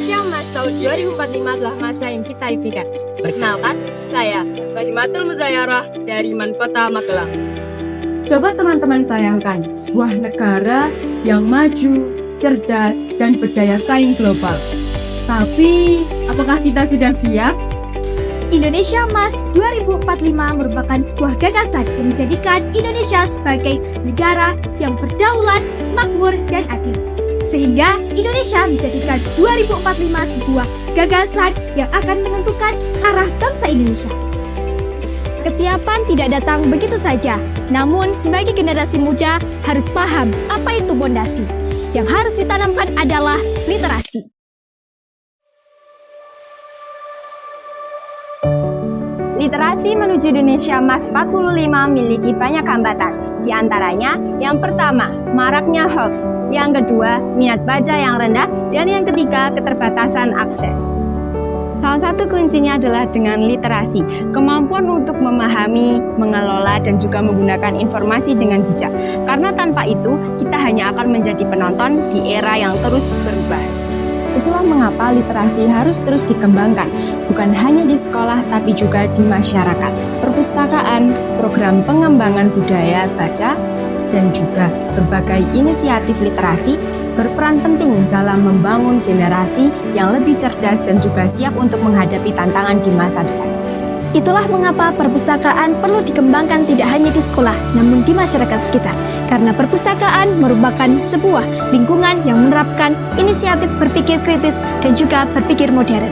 Indonesia Emas tahun 2045 adalah masa yang kita impikan. Perkenalkan, saya Rahimatul Muzayarah dari Mankota Magelang. Coba teman-teman bayangkan sebuah negara yang maju, cerdas, dan berdaya saing global. Tapi, apakah kita sudah siap? Indonesia Emas 2045 merupakan sebuah gagasan yang menjadikan Indonesia sebagai negara yang berdaulat, makmur, dan adil. Sehingga Indonesia menjadikan 2045 sebuah gagasan yang akan menentukan arah bangsa Indonesia. Kesiapan tidak datang begitu saja, namun sebagai generasi muda harus paham apa itu pondasi. Yang harus ditanamkan adalah literasi. Literasi menuju Indonesia Emas 45 memiliki banyak hambatan. Di antaranya, yang pertama, maraknya hoax. Yang kedua, minat baca yang rendah. Dan yang ketiga, keterbatasan akses. Salah satu kuncinya adalah dengan literasi, kemampuan untuk memahami, mengelola, dan juga menggunakan informasi dengan bijak. Karena tanpa itu, kita hanya akan menjadi penonton di era yang terus berubah. Itulah mengapa literasi harus terus dikembangkan, bukan hanya di sekolah tapi juga di masyarakat. Perpustakaan, program pengembangan budaya baca, dan juga berbagai inisiatif literasi berperan penting dalam membangun generasi yang lebih cerdas dan juga siap untuk menghadapi tantangan di masa depan. Itulah mengapa perpustakaan perlu dikembangkan tidak hanya di sekolah, namun di masyarakat sekitar. Karena perpustakaan merupakan sebuah lingkungan yang menerapkan inisiatif berpikir kritis dan juga berpikir modern.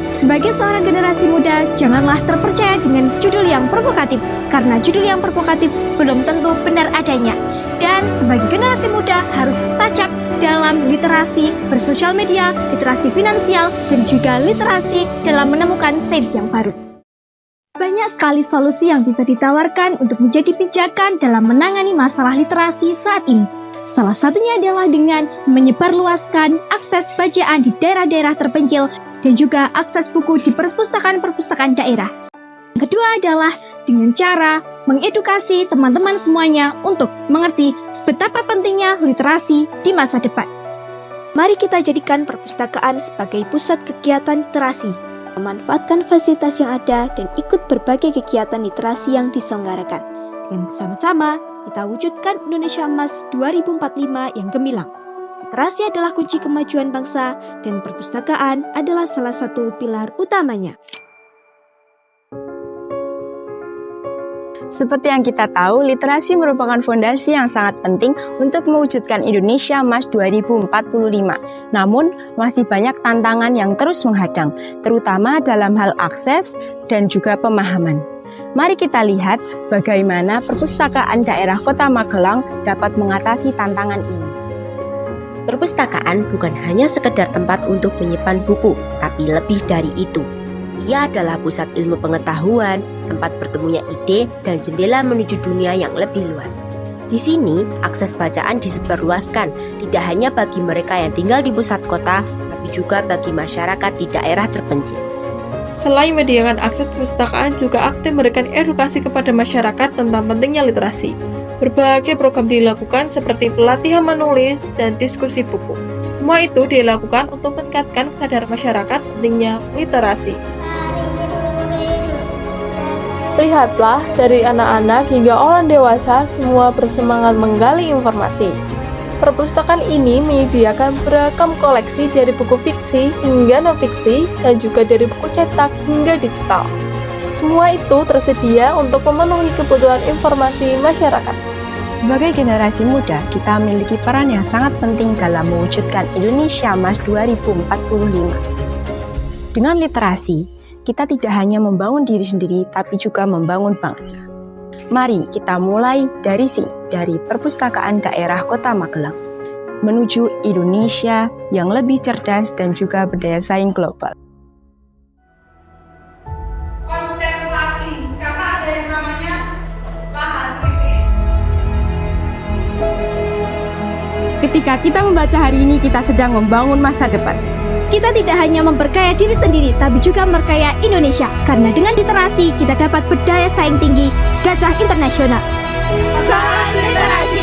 Sebagai seorang generasi muda, janganlah terpercaya dengan judul yang provokatif, karena judul yang provokatif belum tentu benar adanya. Dan sebagai generasi muda harus tajam dalam literasi bersosial media, literasi finansial, dan juga literasi dalam menemukan sains yang baru. Banyak sekali solusi yang bisa ditawarkan untuk menjadi pijakan dalam menangani masalah literasi saat ini. Salah satunya adalah dengan menyebarluaskan akses bacaan di daerah-daerah terpencil dan juga akses buku di perpustakaan-perpustakaan daerah. Yang kedua adalah dengan cara mengedukasi teman-teman semuanya untuk mengerti betapa pentingnya literasi di masa depan. Mari kita jadikan perpustakaan sebagai pusat kegiatan literasi, memanfaatkan fasilitas yang ada dan ikut berbagai kegiatan literasi yang diselenggarakan. Dengan bersama-sama, kita wujudkan Indonesia Emas 2045 yang gemilang. Literasi adalah kunci kemajuan bangsa dan perpustakaan adalah salah satu pilar utamanya. Seperti yang kita tahu, literasi merupakan fondasi yang sangat penting untuk mewujudkan Indonesia Emas 2045. Namun, masih banyak tantangan yang terus menghadang, terutama dalam hal akses dan juga pemahaman. Mari kita lihat bagaimana perpustakaan daerah Kota Magelang dapat mengatasi tantangan ini. Perpustakaan bukan hanya sekedar tempat untuk menyimpan buku, tapi lebih dari itu. Ia adalah pusat ilmu pengetahuan, tempat bertemunya ide, dan jendela menuju dunia yang lebih luas. Di sini, akses bacaan disebarluaskan, tidak hanya bagi mereka yang tinggal di pusat kota, tapi juga bagi masyarakat di daerah terpencil. Selain menyediakan akses perpustakaan, juga aktif memberikan edukasi kepada masyarakat tentang pentingnya literasi. Berbagai program dilakukan seperti pelatihan menulis dan diskusi buku. Semua itu dilakukan untuk meningkatkan kesadaran masyarakat pentingnya literasi. Lihatlah, dari anak-anak hingga orang dewasa, semua bersemangat menggali informasi. Perpustakaan ini menyediakan beragam koleksi dari buku fiksi hingga non-fiksi, dan juga dari buku cetak hingga digital. Semua itu tersedia untuk memenuhi kebutuhan informasi masyarakat. Sebagai generasi muda, kita memiliki peran yang sangat penting dalam mewujudkan Indonesia Emas 2045. Dengan literasi, kita tidak hanya membangun diri sendiri, tapi juga membangun bangsa. Mari kita mulai dari sini, dari perpustakaan daerah Kota Magelang, menuju Indonesia yang lebih cerdas dan juga berdaya saing global. Konservasi, karena ada yang namanya lahan kritis. Ketika kita membaca hari ini, kita sedang membangun masa depan. Kita tidak hanya memperkaya diri sendiri, tapi juga memperkaya Indonesia. Karena dengan literasi, kita dapat berdaya saing tinggi di kancah internasional. Salam literasi!